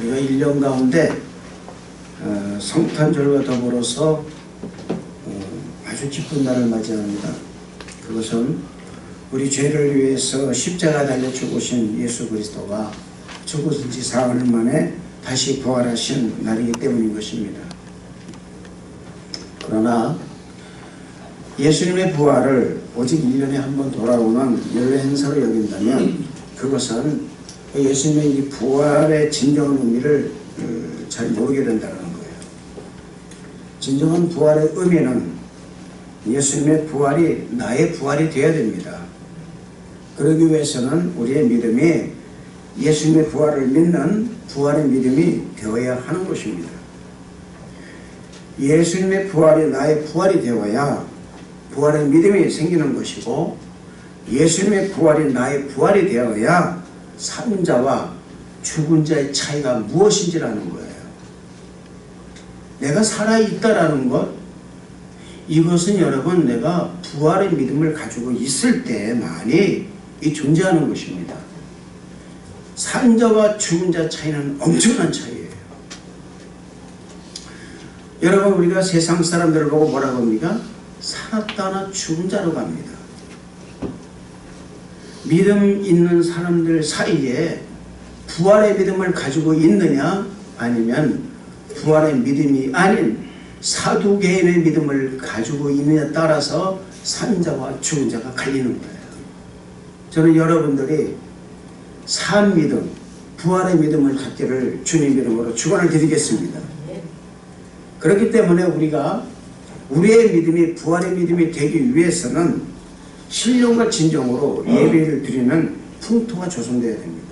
우리가 1년 가운데 성탄절과 더불어서 아주 기쁜 날을 맞이합니다. 그것은 우리 죄를 위해서 십자가 달려 죽으신 예수 그리스도가 죽으신 지 사흘 만에 다시 부활하신 날이기 때문인 것입니다. 그러나 예수님의 부활을 오직 1년에 한 번 돌아오는 연례 행사로 여긴다면 그것은 예수님의 이 부활의 진정한 의미를 잘 모르게 된다는 거예요. 진정한 부활의 의미는 예수님의 부활이 나의 부활이 되어야 됩니다. 그러기 위해서는 우리의 믿음이 예수님의 부활을 믿는 부활의 믿음이 되어야 하는 것입니다. 예수님의 부활이 나의 부활이 되어야 부활의 믿음이 생기는 것이고, 예수님의 부활이 나의 부활이 되어야 산 자와 죽은 자의 차이가 무엇인지라는 거예요. 내가 살아있다라는 것, 이것은 여러분 내가 부활의 믿음을 가지고 있을 때만이 존재하는 것입니다. 산 자와 죽은 자 차이는 엄청난 차이예요. 여러분, 우리가 세상 사람들을 보고 뭐라고 합니까? 살았다나 죽은 자로 갑니다. 믿음 있는 사람들 사이에 부활의 믿음을 가지고 있느냐, 아니면 부활의 믿음이 아닌 사두개인의 믿음을 가지고 있느냐에 따라서 산자와 죽은 자가 갈리는 거예요. 저는 여러분들이 산 믿음, 부활의 믿음을 갖기를 주님 이름으로 축원을 드리겠습니다. 그렇기 때문에 우리가 우리의 믿음이 부활의 믿음이 되기 위해서는 신령과 진정으로 예배를 드리는 풍토가 조성되어야 됩니다.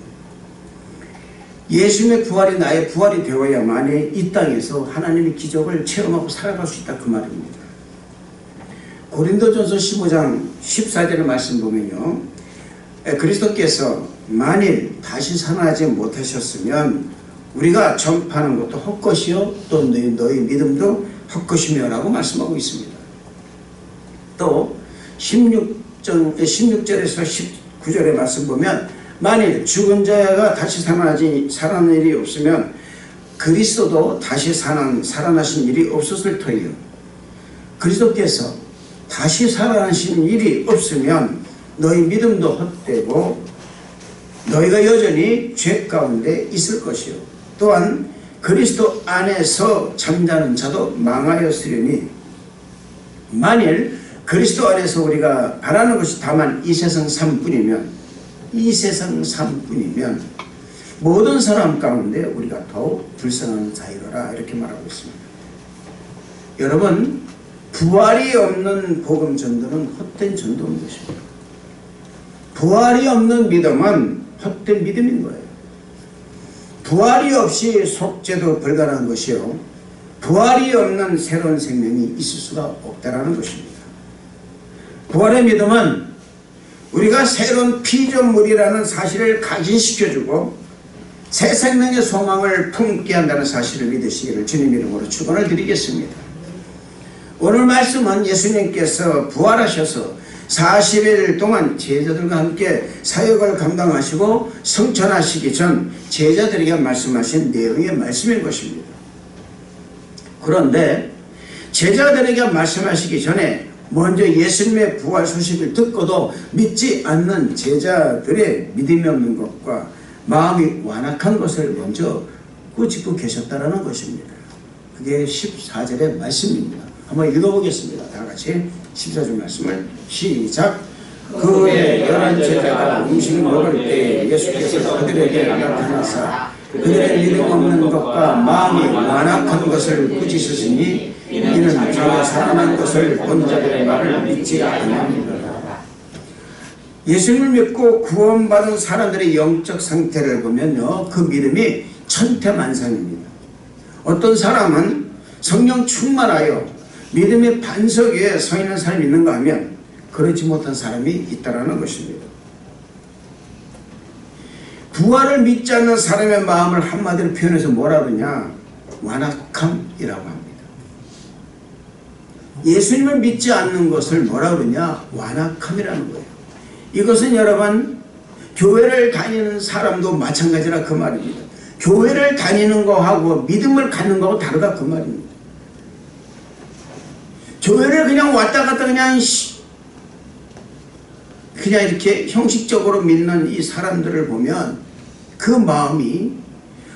예수님의 부활이 나의 부활이 되어야만이 이 땅에서 하나님의 기적을 체험하고 살아갈 수 있다, 그 말입니다. 고린도전서 15장 14절의 말씀 보면요, 그리스도께서 만일 다시 살아나지 못하셨으면 우리가 전파하는 것도 헛것이요 또 너희 믿음도 헛것이며 라고 말씀하고 있습니다. 또 16절에서 19절의 말씀 보면, 만일 죽은 자가 다시 살아나는 일이 없으면 그리스도도 다시 살아나신 일이 없었을 터이요, 그리스도께서 다시 살아나신 일이 없으면 너희 믿음도 헛되고 너희가 여전히 죄 가운데 있을 것이요, 또한 그리스도 안에서 잠자는 자도 망하였으려니, 만일 그리스도 안에서 우리가 바라는 것이 다만 이 세상 삶뿐이면 모든 사람 가운데 우리가 더욱 불쌍한 자이로라, 이렇게 말하고 있습니다. 여러분, 부활이 없는 복음 전도는 헛된 전도인 것입니다. 부활이 없는 믿음은 헛된 믿음인 거예요. 부활이 없이 속죄도 불가능한 것이요, 부활이 없는 새로운 생명이 있을 수가 없다라는 것입니다. 부활의 믿음은 우리가 새로운 피조물이라는 사실을 각인시켜주고 새 생명의 소망을 품게 한다는 사실을 믿으시기를 주님 이름으로 축원을 드리겠습니다. 오늘 말씀은 예수님께서 부활하셔서 40일 동안 제자들과 함께 사역을 감당하시고 성천하시기 전 제자들에게 말씀하신 내용의 말씀인 것입니다. 그런데 제자들에게 말씀하시기 전에 먼저 예수님의 부활 소식을 듣고도 믿지 않는 제자들의 믿음이 없는 것과 마음이 완악한 것을 먼저 꾸짖고 계셨다는 것입니다. 그게 14절의 말씀입니다. 한번 읽어보겠습니다. 다 같이 14절 말씀을 시작. 그 후에 11제자가 음식 먹을 때 예수께서 그들에게 나타나사 그들의 믿음 없는 것과 마음이 완악한 것을 꾸짖으시니, 이는 자가 살아난 것을 본 자들의 말을 믿지 아니하니라. 예수님을 믿고 구원받은 사람들의 영적 상태를 보면요, 그 믿음이 천태만상입니다. 어떤 사람은 성령 충만하여 믿음의 반석 위에 서 있는 사람이 있는가 하면 그렇지 못한 사람이 있다는 것입니다. 부활을 믿지 않는 사람의 마음을 한마디로 표현해서 뭐라 그러냐, 완악함이라고 합니다. 예수님을 믿지 않는 것을 뭐라 그러냐, 완악함이라는 거예요. 이것은 여러분, 교회를 다니는 사람도 마찬가지라 그 말입니다. 교회를 다니는 거하고 믿음을 갖는 거하고 다르다 그 말입니다. 교회를 그냥 왔다 갔다 그냥 이렇게 형식적으로 믿는 이 사람들을 보면 그 마음이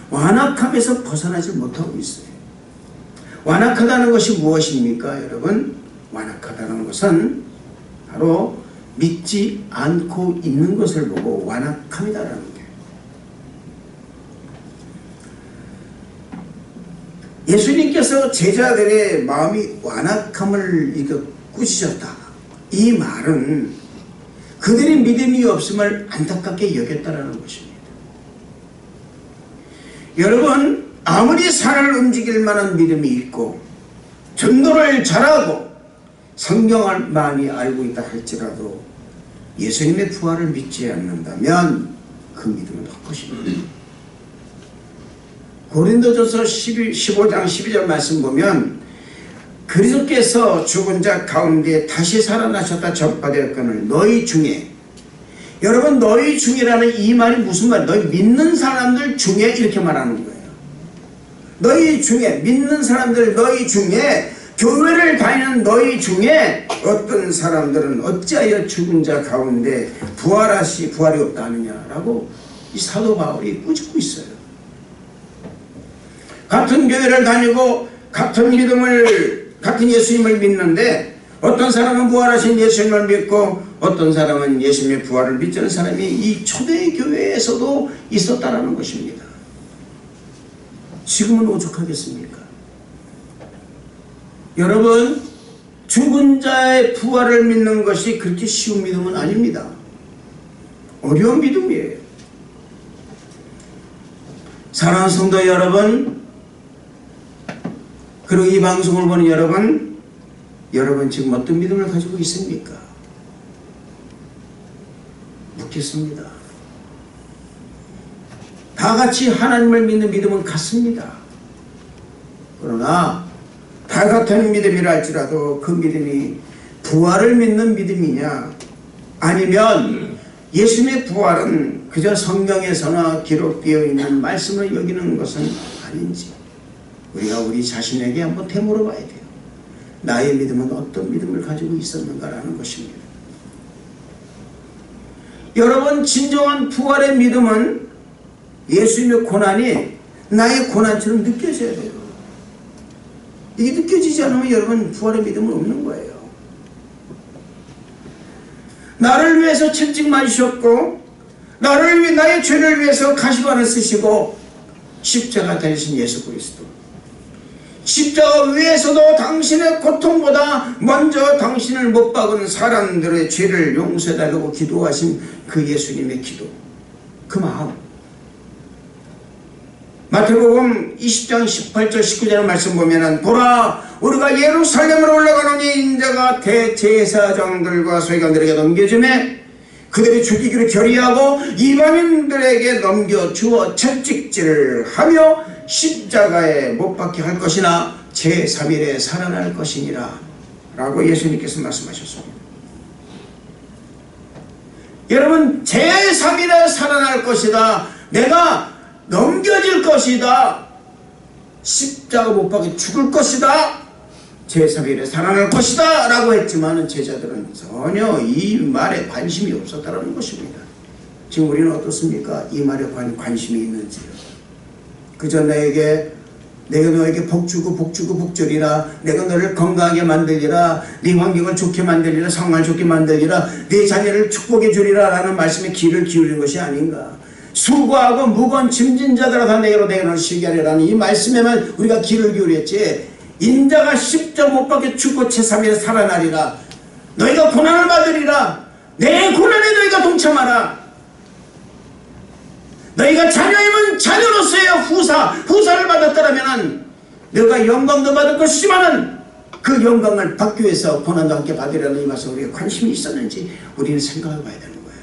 완악함에서 벗어나지 못하고 있어요. 완악하다는 것이 무엇입니까, 여러분? 완악하다는 것은 바로 믿지 않고 있는 것을 보고 완악함이다라는 거예요. 예수님께서 제자들의 마음이 완악함을 꾸짖었다. 이 말은 그들이 믿음이 없음을 안타깝게 여겼다라는 것입니다. 여러분, 아무리 산을 움직일 만한 믿음이 있고 전도를 잘하고 성경을 많이 알고 있다 할지라도 예수님의 부활을 믿지 않는다면 그 믿음은 헛것입니다. 고린도전서 15장 12절 말씀 보면 그리스도께서 죽은 자 가운데 다시 살아나셨다 전파되었거늘 너희 중에, 여러분 너희 중이라는 이 말이 무슨 말이에요? 너희 믿는 사람들 중에 이렇게 말하는 거예요. 너희 중에, 믿는 사람들 너희 중에, 교회를 다니는 너희 중에 어떤 사람들은 어찌하여 죽은 자 가운데 부활이 없다 하느냐라고 이 사도 바울이 꾸짖고 있어요. 같은 교회를 다니고 같은 예수님을 믿는데 어떤 사람은 부활하신 예수님을 믿고 어떤 사람은 예수님의 부활을 믿지 않는 사람이 이 초대 교회에서도 있었다라는 것입니다. 지금은 오죽하겠습니까? 여러분, 죽은 자의 부활을 믿는 것이 그렇게 쉬운 믿음은 아닙니다. 어려운 믿음이에요. 사랑하는 성도 여러분, 그리고 이 방송을 보는 여러분 지금 어떤 믿음을 가지고 있습니까? 묻겠습니다. 다 같이 하나님을 믿는 믿음은 같습니다. 그러나 다 같은 믿음이라 할지라도 그 믿음이 부활을 믿는 믿음이냐, 아니면 예수님의 부활은 그저 성경에서나 기록되어 있는 말씀을 여기는 것은 아닌지 우리가 우리 자신에게 한번 되물어 봐야 돼요. 나의 믿음은 어떤 믿음을 가지고 있었는가라는 것입니다. 여러분, 진정한 부활의 믿음은 예수님의 고난이 나의 고난처럼 느껴져야 돼요. 이게 느껴지지 않으면 여러분 부활의 믿음은 없는 거예요. 나를 위해서 채찍 맞으셨고 나의 죄를 위해서 가시관을 쓰시고 십자가 달리신 예수 그리스도, 십자가 위에서도 당신의 고통보다 먼저 당신을 못 박은 사람들의 죄를 용서해달라고 기도하신 그 예수님의 기도, 그 마음. 마태복음 20장 18절 19절 말씀 보면은 보라 우리가 예루살렘으로 올라가노니 인자가 대제사장들과 서기관들에게 넘겨주매 그들이 죽이기로 결의하고 이방인들에게 넘겨주어 채찍질을 하며 십자가에 못 박게 할 것이나 제3일에 살아날 것이니라 라고 예수님께서 말씀하셨습니다. 여러분, 제3일에 살아날 것이다, 내가 넘겨질 것이다, 십자가 못 박혀 죽을 것이다, 제3일에 살아날 것이다 라고 했지만 제자들은 전혀 이 말에 관심이 없었다는 것입니다. 지금 우리는 어떻습니까? 이 말에 관심이 있는지요? 그저 내가 너에게 복주리라, 내가 너를 건강하게 만들리라, 네 환경을 좋게 만들리라, 상황을 좋게 만들리라, 네 자녀를 축복해 주리라 라는 말씀에 귀를 기울이는 것이 아닌가. 수고하고 무거운 짐진 자들아 다 내게로 쉬게 하리라는 이 말씀에만 우리가 귀를 기울였지, 인자가 십자가 못 박혀 죽고 제3일에 살아나리라, 너희가 고난을 받으리라, 내 고난에 너희가 동참하라, 너희가 자녀이면 자녀로서의 후사를 받았다면 너희가 영광도 받을 것이지만은 그 영광을 받기 위해서 고난도 함께 받으려는 이 말씀 우리가 관심이 있었는지 우리는 생각해 봐야 되는 거예요.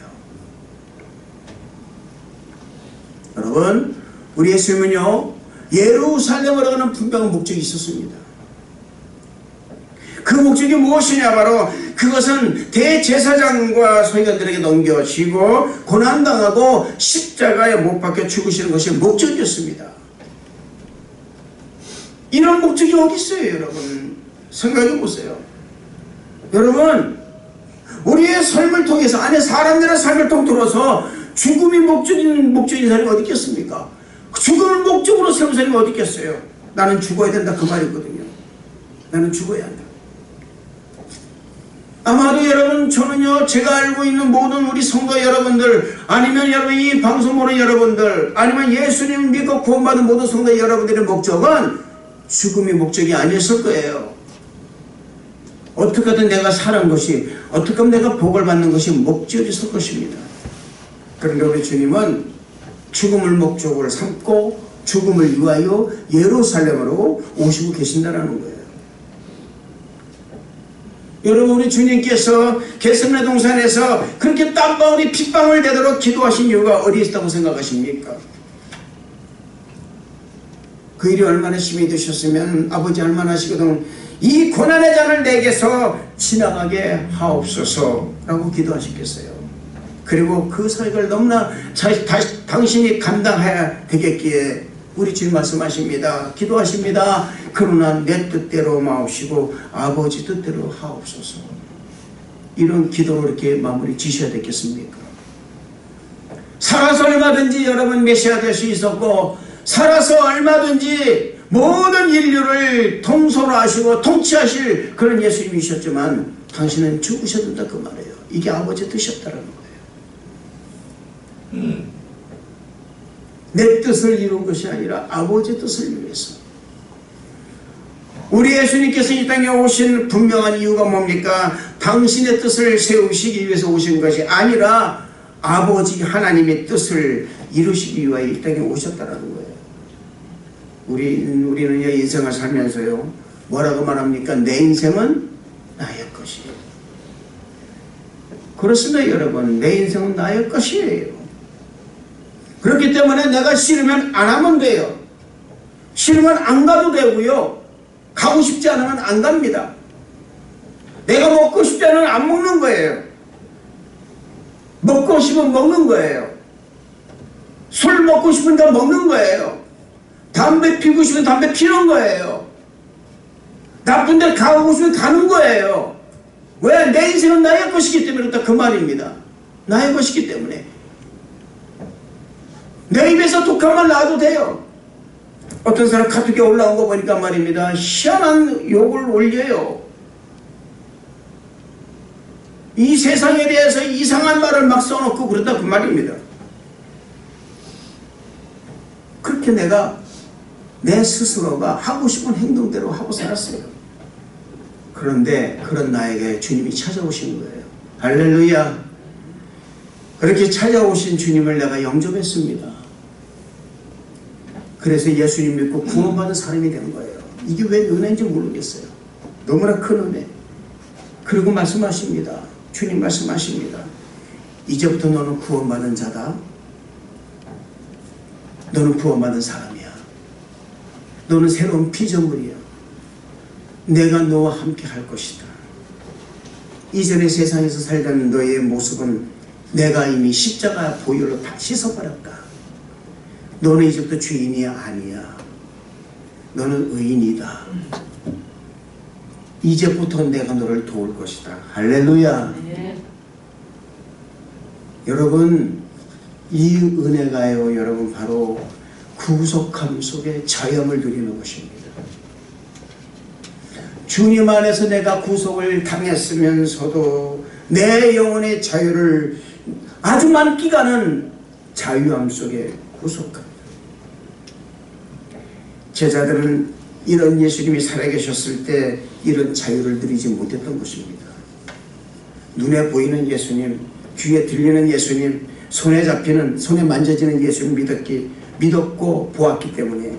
여러분, 우리 예수님은요 예루살렘으로 가는 분명한 목적이 있었습니다. 그 목적이 무엇이냐, 바로 그것은 대제사장과 서기관들에게 넘겨지고 고난당하고 십자가에 못 박혀 죽으시는 것이 목적이었습니다. 이런 목적이 어디 있어요, 여러분? 생각해 보세요. 여러분, 우리의 삶을 통해서 안에 사람들의 삶을 통틀어서 죽음이 목적인 사람이 어디 있겠습니까? 죽음을 목적으로 세운 사람이 어디 있겠어요? 나는 죽어야 된다, 그 말이거든요. 나는 죽어야 한다. 아마도 여러분, 저는요, 제가 알고 있는 모든 우리 성도 여러분들, 아니면 여러분 이 방송 보는 여러분들, 아니면 예수님을 믿고 구원받은 모든 성도 여러분들의 목적은 죽음이 목적이 아니었을 거예요. 어떻게 하든 내가 사는 것이, 어떻게 하면 내가 복을 받는 것이 목적이었을 것입니다. 그런데 우리 주님은 죽음을 목적으로 삼고 죽음을 위하여 예루살렘으로 오시고 계신다는 거예요. 여러분, 우리 주님께서 겟세마네 동산에서 그렇게 땀방울이 핏방울 되도록 기도하신 이유가 어디에 있다고 생각하십니까? 그 일이 얼마나 힘이 드셨으면 아버지 얼마나 하시거든 이 고난의 잔을 내게서 지나가게 하옵소서라고 기도하셨겠어요. 그리고 그 사역을 너무나 당신이 감당해야 되겠기에 우리 주님 말씀하십니다. 기도하십니다. 그러나 내 뜻대로 마옵시고 아버지 뜻대로 하옵소서. 이런 기도로 이렇게 마무리 지셔야 되겠습니까? 살아서 얼마든지 여러분 메시아 될 수 있었고, 살아서 얼마든지 모든 인류를 통솔하시고 통치하실 그런 예수님이셨지만 당신은 죽으셔야 된다, 그 말이에요. 이게 아버지 뜻이었다는 거예요. 내 뜻을 이룬 것이 아니라 아버지 뜻을 위해서. 우리 예수님께서 이 땅에 오신 분명한 이유가 뭡니까? 당신의 뜻을 세우시기 위해서 오신 것이 아니라 아버지 하나님의 뜻을 이루시기 위하여 이 땅에 오셨다는 거예요. 우리는 인생을 살면서요, 뭐라고 말합니까? 내 인생은 나의 것이에요. 그렇습니다, 여러분. 내 인생은 나의 것이에요. 그렇기 때문에 내가 싫으면 안 하면 돼요. 싫으면 안 가도 되고요. 가고 싶지 않으면 안 갑니다. 내가 먹고 싶지 않으면 안 먹는 거예요. 먹고 싶으면 먹는 거예요. 술 먹고 싶으니까 먹는 거예요. 담배 피우고 싶으면 담배 피우는 거예요. 나쁜 데 가고 싶으면 가는 거예요. 왜? 내 인생은 나의 것이기 때문에 그렇다, 그 말입니다. 나의 것이기 때문에. 내 입에서 독한 말 나와도 돼요. 어떤 사람 카톡에 올라온 거 보니까 말입니다. 희한한 욕을 올려요. 이 세상에 대해서 이상한 말을 막 써놓고 그러다, 그 말입니다. 그렇게 내가 내 스스로가 하고 싶은 행동대로 하고 살았어요. 그런데 그런 나에게 주님이 찾아오신 거예요. 할렐루야. 그렇게 찾아오신 주님을 내가 영접했습니다. 그래서 예수님 믿고 구원받은 사람이 된 거예요. 이게 왜 은혜인지 모르겠어요. 너무나 큰 은혜. 그리고 말씀하십니다. 주님 말씀하십니다. 이제부터 너는 구원받은 자다. 너는 구원받은 사람이야. 너는 새로운 피조물이야. 내가 너와 함께 할 것이다. 이전의 세상에서 살던 너의 모습은 내가 이미 십자가 보혈로 다 씻어버렸다. 너는 이제부터 죄인이 아니야. 너는 의인이다. 이제부터 내가 너를 도울 것이다. 할렐루야. 네. 여러분, 이 은혜가요, 여러분, 바로 구속함 속에 자유함을 누리는 것입니다. 주님 안에서 내가 구속을 당했으면서도 내 영혼의 자유를 아주 많은 기간은 자유함 속에 구속함. 제자들은 이런 예수님이 살아계셨을 때 이런 자유를 누리지 못했던 것입니다. 눈에 보이는 예수님, 귀에 들리는 예수님, 손에 잡히는, 손에 만져지는 예수님 믿었고 보았기 때문에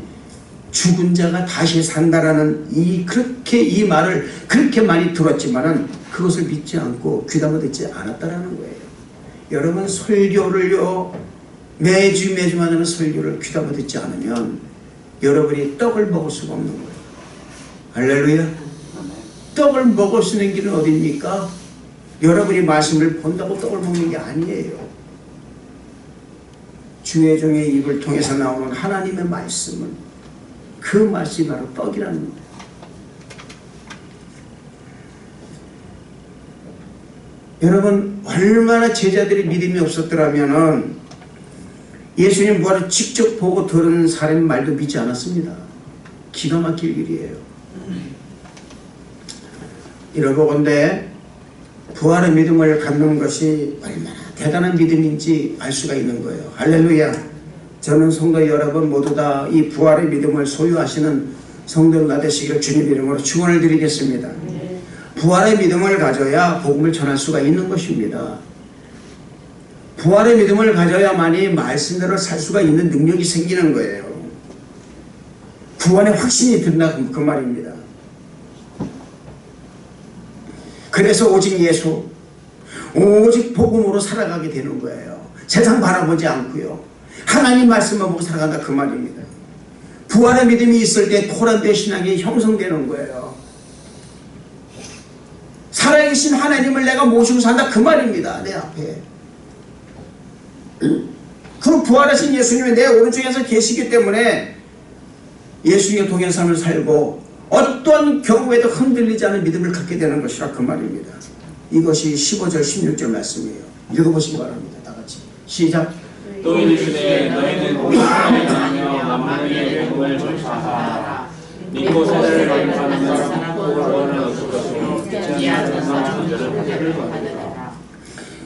죽은 자가 다시 산다라는 그렇게 이 말을 그렇게 많이 들었지만은 그것을 믿지 않고 귀담아 듣지 않았다라는 거예요. 여러분, 설교를요, 매주 하는 설교를 귀담아 듣지 않으면 여러분이 떡을 먹을 수가 없는 거예요. 할렐루야. 떡을 먹을 수 있는 길은 어디입니까? 여러분이 말씀을 본다고 떡을 먹는 게 아니에요. 주의 종의 입을 통해서 나오는 하나님의 말씀은 그 말씀이 바로 떡이라는 겁니다. 여러분 얼마나 제자들이 믿음이 없었더라면 예수님 부활을 직접 보고 들은 사람의 말도 믿지 않았습니다. 기가 막힐 일이에요. 이러보건대 부활의 믿음을 갖는 것이 얼마나 대단한 믿음인지 알 수가 있는 거예요. 할렐루야. 저는 성도 여러분 모두 다 이 부활의 믿음을 소유하시는 성도가 되시기를 주님 이름으로 축원을 드리겠습니다. 부활의 믿음을 가져야 복음을 전할 수가 있는 것입니다. 부활의 믿음을 가져야만이 말씀대로 살 수가 있는 능력이 생기는 거예요. 구원의 확신이 든다 그 말입니다. 그래서 오직 예수, 오직 복음으로 살아가게 되는 거예요. 세상 바라보지 않고요. 하나님 말씀만 보고 살아간다 그 말입니다. 부활의 믿음이 있을 때 코란데 신앙이 형성되는 거예요. 살아계신 하나님을 내가 모시고 산다 그 말입니다. 내 앞에. 그 부활하신 예수님이 내 오른쪽에서 계시기 때문에 예수님의 동행 삶을 살고 어떤 경우에도 흔들리지 않은 믿음을 갖게 되는 것이라 그 말입니다. 이것이 15절 16절 말씀이에요. 읽어보시기 바랍니다. 다 같이 시작. 또 이르시되 너희는 오직 하나님이며 만민의 복음을 전파하라. 믿고 세례를 받은 사람은 구원을 얻을 것이요 믿지 않는 사람은 저주를 받으리라.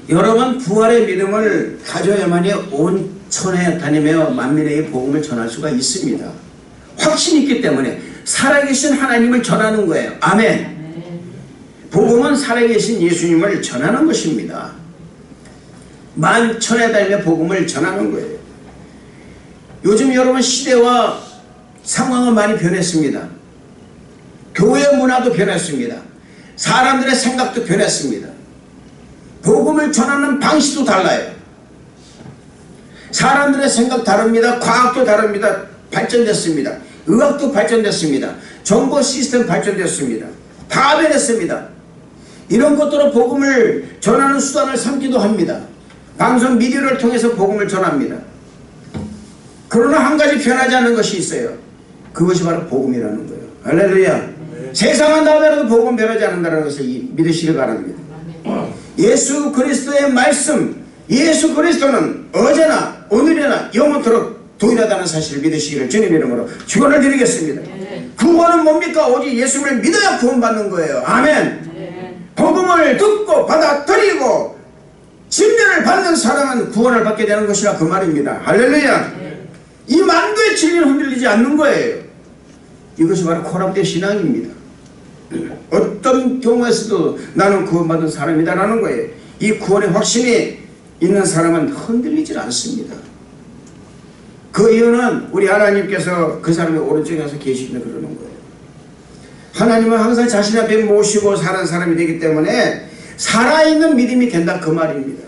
여러분 부활의 믿음을 가져야만이 온 천에 다니며 만민에게 복음을 전할 수가 있습니다. 확신이 있기 때문에 살아계신 하나님을 전하는 거예요. 아멘. 복음은 살아계신 예수님을 전하는 것입니다. 만천에 다니며 복음을 전하는 거예요. 요즘 여러분 시대와 상황은 많이 변했습니다. 교회 문화도 변했습니다. 사람들의 생각도 변했습니다. 복음을 전하는 방식도 달라요. 사람들의 생각 다릅니다. 과학도 다릅니다. 발전됐습니다. 의학도 발전됐습니다. 정보 시스템 발전됐습니다. 다 변했습니다. 이런 것들로 복음을 전하는 수단을 삼기도 합니다. 방송 미디어를 통해서 복음을 전합니다. 그러나 한 가지 변하지 않는 것이 있어요. 그것이 바로 복음이라는 거예요. 할렐루야. 세상은 나더라도 복음 변하지 않는다는 것을 믿으시길 바랍니다. 예수 그리스도의 말씀, 예수 그리스도는 어제나 오늘이나 영원토록 동일하다는 사실을 믿으시기를 주님 이름으로 축원을 드리겠습니다. 구원은 뭡니까? 오직 예수를 믿어야 구원받는 거예요. 아멘. 복음을 듣고 받아들이고 진리를 받는 사람은 구원을 받게 되는 것이라 그 말입니다. 할렐루야. 이 만도의 진리는 흔들리지 않는 거예요. 이것이 바로 코람데 신앙입니다. 어떤 경우에서도 나는 구원받은 사람이다라는 거예요. 이 구원의 확신이 있는 사람은 흔들리질 않습니다. 그 이유는 우리 하나님께서 그 사람의 오른쪽에 가서 계시면 그러는 거예요. 하나님은 항상 자신 앞에 모시고 사는 사람이 되기 때문에 살아있는 믿음이 된다 그 말입니다.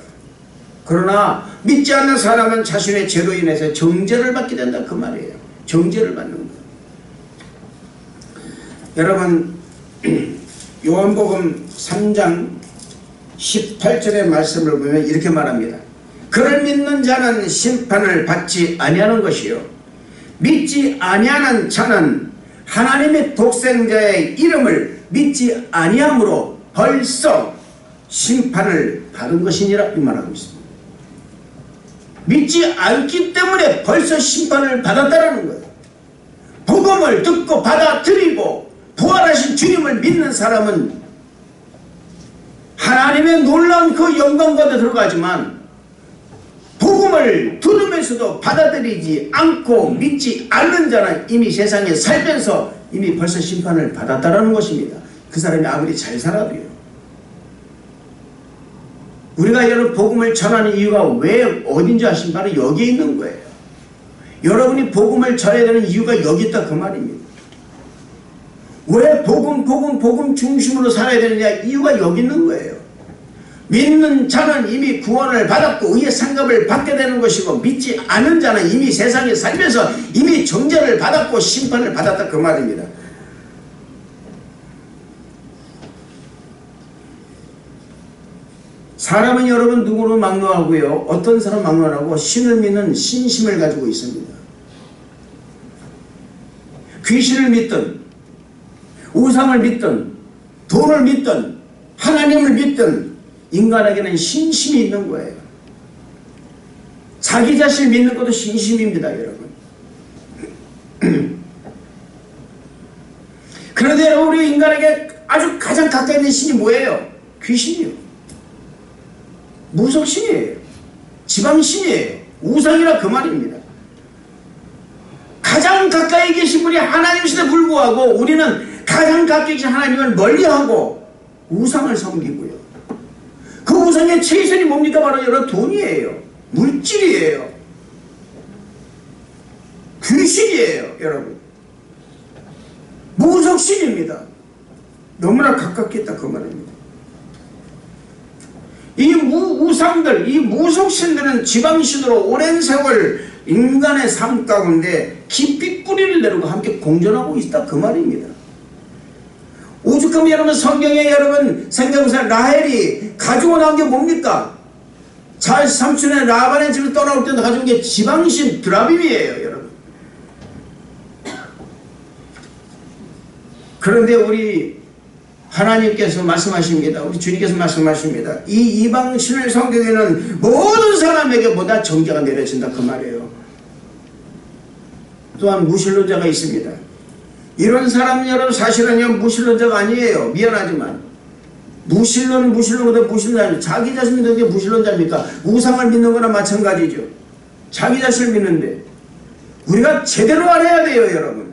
그러나 믿지 않는 사람은 자신의 죄로 인해서 정죄를 받게 된다 그 말이에요. 정죄를 받는 거예요. 여러분 요한복음 3장 18절의 말씀을 보면 이렇게 말합니다. 그를 믿는 자는 심판을 받지 아니하는 것이요 믿지 아니하는 자는 하나님의 독생자의 이름을 믿지 아니함으로 벌써 심판을 받은 것이니라 이 말하고 있습니다. 믿지 않기 때문에 벌써 심판을 받았다는 거예요. 복음을 듣고 받아들이고 부활하신 주님을 믿는 사람은 하나님의 놀라운 그 영광과도 들어가지만 복음을 들으면서도 받아들이지 않고 믿지 않는 자는 이미 세상에 살면서 이미 벌써 심판을 받았다는 것입니다. 그 사람이 아무리 잘 살아도요. 우리가 여러분 복음을 전하는 이유가 왜 어딘지 아시면 바로 여기에 있는 거예요. 여러분이 복음을 전해야 되는 이유가 여기 있다 그 말입니다. 왜 복음 중심으로 살아야 되느냐 이유가 여기 있는 거예요. 믿는 자는 이미 구원을 받았고 의의 상급을 받게 되는 것이고 믿지 않은 자는 이미 세상에 살면서 이미 정죄를 받았고 심판을 받았다 그 말입니다. 사람은 여러분 누구로 막론하고요. 어떤 사람 막론하고 신을 믿는 신심을 가지고 있습니다. 귀신을 믿든 우상을 믿든 돈을 믿든 하나님을 믿든 인간에게는 신심이 있는 거예요. 자기 자신을 믿는 것도 신심입니다, 여러분. 그런데 여러분, 우리 인간에게 아주 가장 가까이 있는 신이 뭐예요? 귀신이요. 무속신이에요. 지방신이에요. 우상이라 그 말입니다. 가장 가까이 계신 분이 하나님이신데 불구하고 우리는 가장 가까이 계신 하나님을 멀리하고 우상을 섬기고요. 그 우상의 최선이 뭡니까? 바로 여러분 돈이에요. 물질이에요. 귀신이에요, 여러분. 무속신입니다. 너무나 가깝게 있다 그 말입니다. 이 우상들, 이 무속신들은 지방신으로 오랜 세월 인간의 삶 가운데 깊이 뿌리를 내리고 함께 공존하고 있다 그 말입니다. 오죽하면 여러분 성경에 여러분 생각해보세요. 라헬이 가지고 나온 게 뭡니까? 잘 삼촌의 라반의 집을 떠나올 때 가져온 게 지방신 드라빔이에요, 여러분. 그런데 우리 하나님께서 말씀하십니다. 우리 주님께서 말씀하십니다. 이 이방신을 섬기는 모든 사람에게 보다 정죄가 내려진다 그 말이에요. 또한 무신론자가 있습니다. 이런 사람은 여러분 사실은요 무신론자가 아니에요. 미안하지만 무신론보다 무신론자, 자기 자신 믿는 게 무신론자입니까? 우상을 믿는 거나 마찬가지죠. 자기 자신을 믿는데 우리가 제대로 알아야 돼요, 여러분.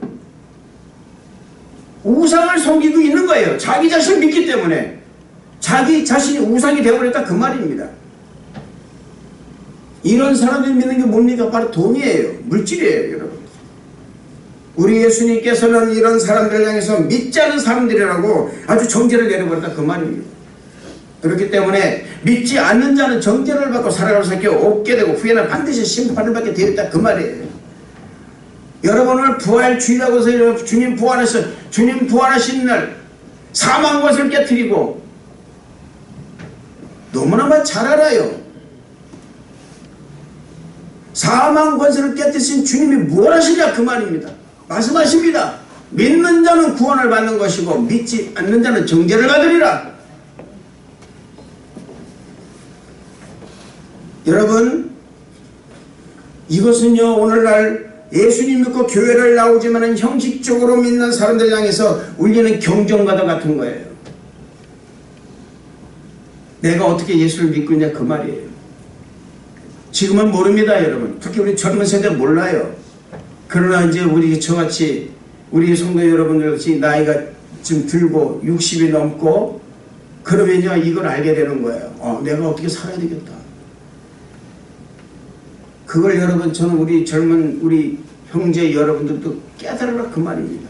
우상을 섬기고 있는 거예요. 자기 자신을 믿기 때문에 자기 자신이 우상이 되어버렸다 그 말입니다. 이런 사람들이 믿는 게 뭡니까? 바로 돈이에요. 물질이에요, 여러분. 우리 예수님께서는 이런 사람들을 향해서 믿지 않은 사람들이라고 아주 정죄를 내려버렸다 그 말입니다. 그렇기 때문에 믿지 않는 자는 정죄를 받고 살아갈 수밖에 없게 되고 후에는 반드시 심판을 받게 되었다 그 말이에요. 여러분 오늘 부활주의라고 해서 주님 부활하신 날 사망 것을 깨뜨리고 너무나 잘 알아요. 사망 권세를 깨뜨리신 주님이 무엇 하시냐 그 말입니다. 말씀하십니다. 믿는 자는 구원을 받는 것이고 믿지 않는 자는 정죄를 받으리라. 여러분 이것은요 오늘날 예수님 믿고 교회를 나오지만 형식적으로 믿는 사람들 향해서 울리는 경종과도 같은 거예요. 내가 어떻게 예수를 믿고 있냐 그 말이에요. 지금은 모릅니다, 여러분. 특히 우리 젊은 세대 몰라요. 그러나 이제 우리 저같이 우리 성도 여러분들 같이 나이가 지금 들고 60이 넘고 그러면요 이걸 알게 되는 거예요. 내가 어떻게 살아야 되겠다. 그걸 여러분 저는 우리 젊은 우리 형제 여러분들도 깨달으라 그 말입니다.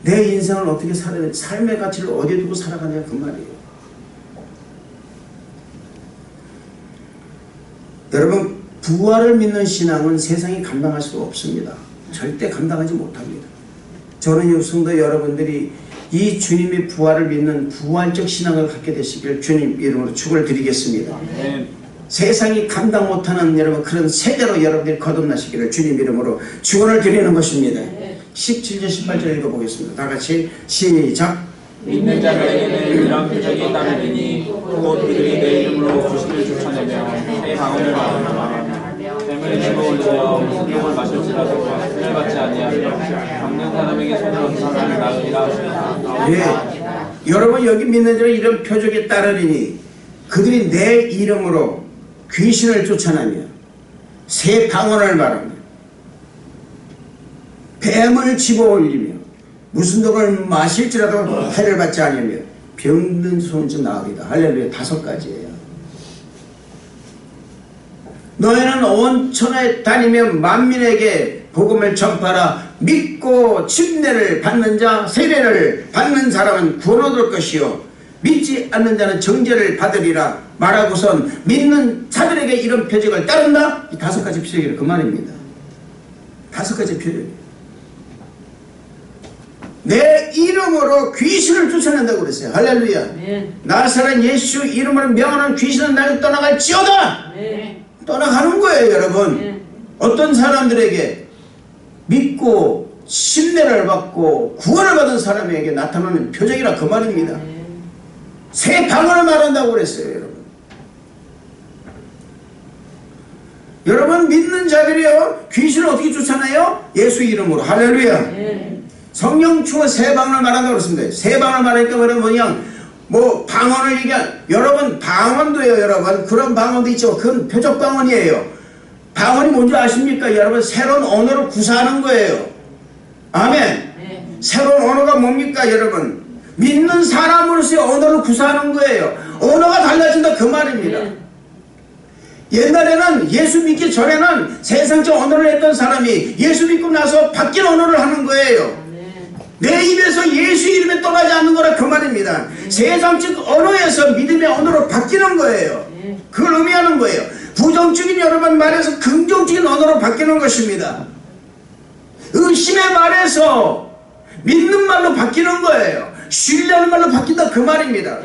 내 인생을 어떻게 살아야 돼? 삶의 가치를 어디에 두고 살아가냐 그 말이에요. 여러분 부활을 믿는 신앙은 세상이 감당할 수 없습니다. 절대 감당하지 못합니다. 저는 성도 여러분들이 이 주님의 부활을 믿는 부활적 신앙을 갖게 되시길 주님 이름으로 축원을 드리겠습니다. 세상이 감당 못하는 여러분 그런 세대로 여러분들이 거듭나시기를 주님 이름으로 축원을 드리는 것입니다. 17절 18절 읽어보겠습니다. 다같이 시작. 믿는 자들에게는 이런 표적이 따르리니 곧 그들이 내 이름으로 주시를 쫓아내며 새 방언을 말하며 뱀을 집어올리며 무속을 마실지라도 훈을 받지 아니하며 강는 사람에게 손을 얹은 사람을 나으리라 하시니라. 여러분 여기 믿는 자는 이런 표적이 따르리니 그들이 내 이름으로 귀신을 쫓아내며 새 방언을 말하며 뱀을 집어올리며 무슨 독을 마실지라도 해를 받지 아니하며 병든 손을 나으리다. 할렐루야. 5가지예요. 너희는 온 천하에 다니며 만민에게 복음을 전파하라. 믿고 침례를 받는 자 세례를 받는 사람은 구원 얻을 것이요 믿지 않는 자는 정죄를 받으리라 말하고선 믿는 자들에게 이런 표적을 따른다. 이 5가지 표적이라 그 말입니다. 5가지 표적. 내 이름으로 귀신을 쫓아낸다고 그랬어요. 할렐루야. 나사렛 예수 이름으로 명하는 귀신은 나를 떠나갈지어다. 떠나가는 거예요, 여러분. 어떤 사람들에게 믿고 신뢰를 받고 구원을 받은 사람에게 나타나는 표적이라 그 말입니다. 새 방언을 말한다고 그랬어요, 여러분. 여러분 믿는 자들이요 귀신을 어떻게 쫓아내요? 예수 이름으로. 할렐루야. 성령 충만 새 방언을 말한다고 그랬습니다. 새 방언을 말하니까 뭐냐 뭐 방언을 얘기한 여러분 방언도요 여러분 그런 방언도 있죠. 그건 표적 방언이에요. 방언이 뭔지 아십니까? 여러분 새로운 언어를 구사하는 거예요. 아멘. 새로운 언어가 뭡니까 여러분? 믿는 사람으로서의 언어를 구사하는 거예요. 언어가 달라진다 그 말입니다. 옛날에는 예수 믿기 전에는 세상적 언어를 했던 사람이 예수 믿고 나서 바뀐 언어를 하는 거예요. 내 입에서 예수 이름에 떠나지 않는 거라 그 말입니다. 세상적 언어에서 믿음의 언어로 바뀌는 거예요. 그걸 의미하는 거예요. 부정적인 여러분 말에서 긍정적인 언어로 바뀌는 것입니다. 의심의 말에서 믿는 말로 바뀌는 거예요. 신뢰하는 말로 바뀐다 그 말입니다.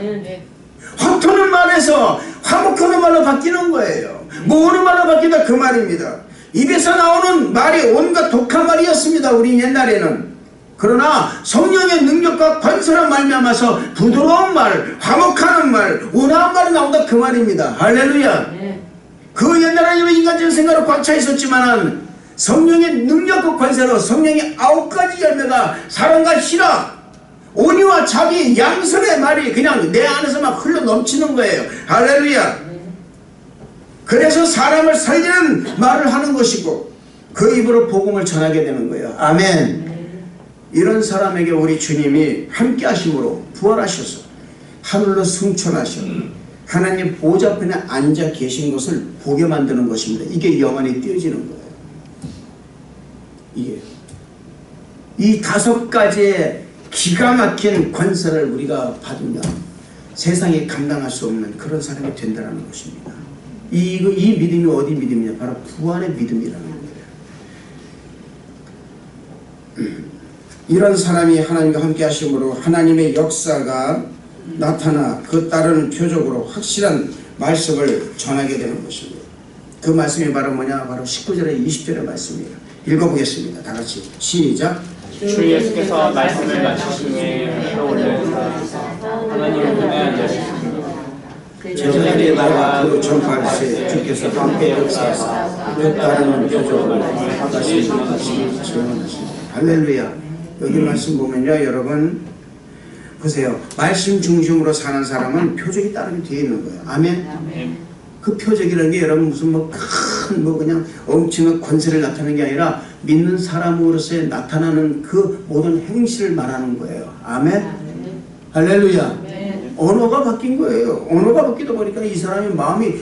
헛하는 말에서 화목하는 말로 바뀌는 거예요. 모으는 말로 바뀐다 그 말입니다. 입에서 나오는 말이 온갖 독한 말이었습니다. 우리 옛날에는. 그러나 성령의 능력과 권세로 말미암아서 부드러운 말, 화목하는 말, 온화한 말이 나온다 그 말입니다. 할렐루야. 그 옛날에는 인간적인 생각으로 꽉 차 있었지만 성령의 능력과 권세로 성령의 9가지 열매가 사랑과 희락, 온유와 자비, 양선의 말이 그냥 내 안에서 막 흘러 넘치는 거예요. 할렐루야. 그래서 사람을 살리는 말을 하는 것이고 그 입으로 복음을 전하게 되는 거예요. 아멘. 이런 사람에게 우리 주님이 함께 하심으로 부활하셔서 하늘로 승천하셔 하나님 보좌 앞에 앉아 계신 것을 보게 만드는 것입니다. 이게 영원히 띄어지는 거예요. 이게 이 5가지의 기가 막힌 권세를 우리가 받으면 세상에 감당할 수 없는 그런 사람이 된다는 것입니다. 이 믿음이 어디 믿음이냐? 바로 부활의 믿음이라는 거예요. 이런 사람이 하나님과 함께 하심으로 하나님의 역사가 나타나 그 따르는 표적으로 확실한 말씀을 전하게 되는 것입니다. 그 말씀이 바로 뭐냐? 바로 19절에 20절의 말씀입니다. 읽어보겠습니다. 다 같이 시작. 주 예수께서 말씀을 마치시니 혀 올려서 하나님의 눈에 앉으셨습니다. 제자들이 나가 그 전파할세 주께서 함께 역사하사 그 따르는 표적으로 확실한 증언하십니다. 할렐루야. 여기 말씀 보면요 여러분 보세요. 말씀 중심으로 사는 사람은 표적이 따르게 되어 있는 거예요. 아멘. 그 표적이라는 게 여러분 무슨 큰 그냥 엄청난 권세를 나타내는 게 아니라 믿는 사람으로서의 나타나는 그 모든 행실을 말하는 거예요. 아멘. 할렐루야. 언어가 바뀐 거예요. 언어가 바뀌다 보니까 이 사람의 마음이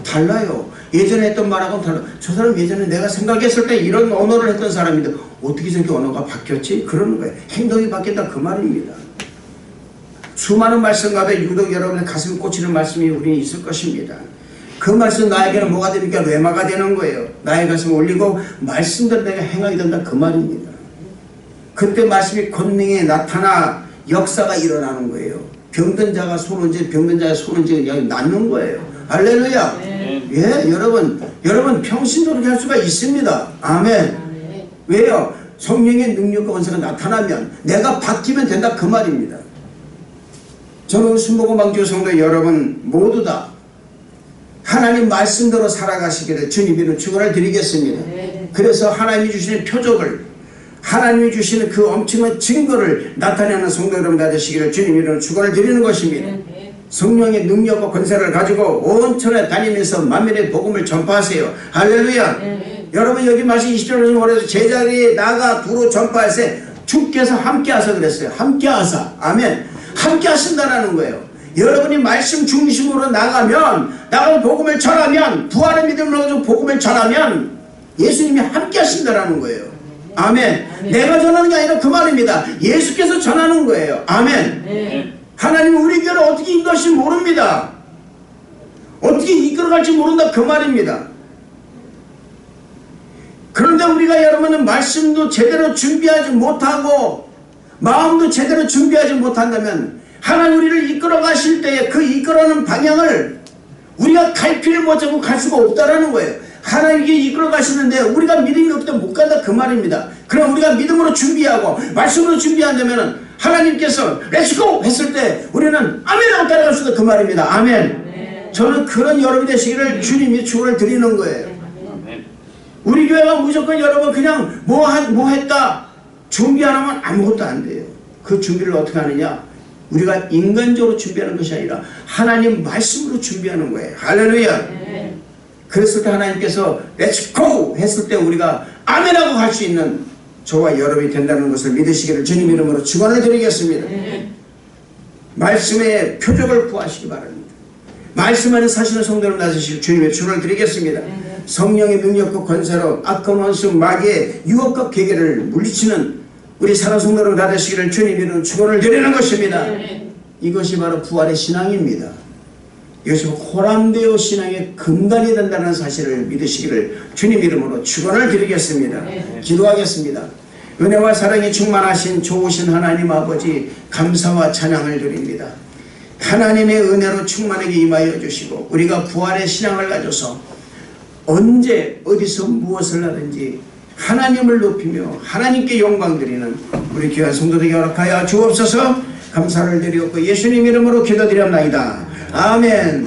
달라요. 예전에 했던 말하고는 달라. 저 사람 예전에 내가 생각했을 때 이런 언어를 했던 사람인데 어떻게 저렇게 언어가 바뀌었지? 그러는 거예요. 행동이 바뀌었다 그 말입니다. 수많은 말씀 가운데 유독 여러분의 가슴에 꽂히는 말씀이 우리는 있을 것입니다. 그 말씀 나에게는 뭐가 됩니까? 레마가 되는 거예요. 나의 가슴을 올리고 말씀대로 내가 행하게 된다 그 말입니다. 그때 말씀이 권능에 나타나 역사가 일어나는 거예요. 병든 자가 손은지 병든 자가 손은지 낫는 거예요. 할렐루야. 예, 여러분 평신도 그렇게 할 수가 있습니다. 아멘. 왜요? 성령의 능력과 권세가 나타나면 내가 바뀌면 된다 그 말입니다. 저는 순복음 방주 성도 여러분 모두 다 하나님 말씀대로 살아가시기를 주님으로 축원을 드리겠습니다. 그래서 하나님이 주시는 표적을 하나님이 주시는 그 엄청난 증거를 나타내는 성도 여러분 되시기를 주님으로 축원을 드리는 것입니다. 성령의 능력과 권세를 가지고 온 천에 다니면서 만민의 복음을 전파하세요. 할렐루야. 여러분 여기 말씀 20절에서 뭐래서 제자리에 나가 두루 전파할세 주께서 함께하사 그랬어요. 함께하사. 아멘. 함께하신다라는 거예요. 여러분이 말씀 중심으로 나가면 복음을 전하면 부활의 믿음을 가지고 복음을 전하면 예수님이 함께하신다라는 거예요. 아멘. 내가 전하는 게 아니라 그 말입니다. 예수께서 전하는 거예요. 아멘. 하나님은 우리 교회를 어떻게 인도할지 모릅니다. 어떻게 이끌어갈지 모른다 그 말입니다. 그런데 우리가 여러분은 말씀도 제대로 준비하지 못하고 마음도 제대로 준비하지 못한다면 하나님 우리를 이끌어 가실 때에 그 이끌어가는 방향을 우리가 갈 길을 못 잡고 갈 수가 없다라는 거예요. 하나님께 이끌어 가시는데 우리가 믿음이 없다면 못 간다 그 말입니다. 그럼 우리가 믿음으로 준비하고 말씀으로 준비한다면 하나님께서 렛츠고 했을 때 우리는 아멘하고 따라갈 수 있다 그 말입니다. 아멘. 저는 그런 여러분이 되시기를 주님이 축원을 드리는 거예요. 우리 교회가 무조건 여러분 그냥 뭐 했다 준비 안 하면 아무것도 안 돼요. 그 준비를 어떻게 하느냐? 우리가 인간적으로 준비하는 것이 아니라 하나님 말씀으로 준비하는 거예요. 할렐루야. 그랬을 때 하나님께서 렛츠 고 했을 때 우리가 아멘하고 갈 수 있는 저와 여러분이 된다는 것을 믿으시기를 주님 이름으로 축원을 드리겠습니다. 말씀의 표적을 구하시기 바랍니다. 말씀 안에 사시는 성도를 나서실 주님의 축원을 드리겠습니다. 성령의 능력과 권세로 악한 원수 마귀의 유혹과 계계를 물리치는 우리 사랑 성도를 나서시기를 주님 이름으로 축원을 드리는 것입니다. 이것이 바로 부활의 신앙입니다. 이것이 호람되어 신앙의 근간이 된다는 사실을 믿으시기를 주님 이름으로 축원을 드리겠습니다. 기도하겠습니다. 은혜와 사랑이 충만하신 좋으신 하나님 아버지 감사와 찬양을 드립니다. 하나님의 은혜로 충만하게 임하여 주시고 우리가 부활의 신앙을 가져서 언제 어디서 무엇을 하든지 하나님을 높이며 하나님께 영광 드리는 우리 귀한 성도들에게 허락하여 주옵소서. 감사를 드리옵고 예수님 이름으로 기도드렸나이다. 아멘.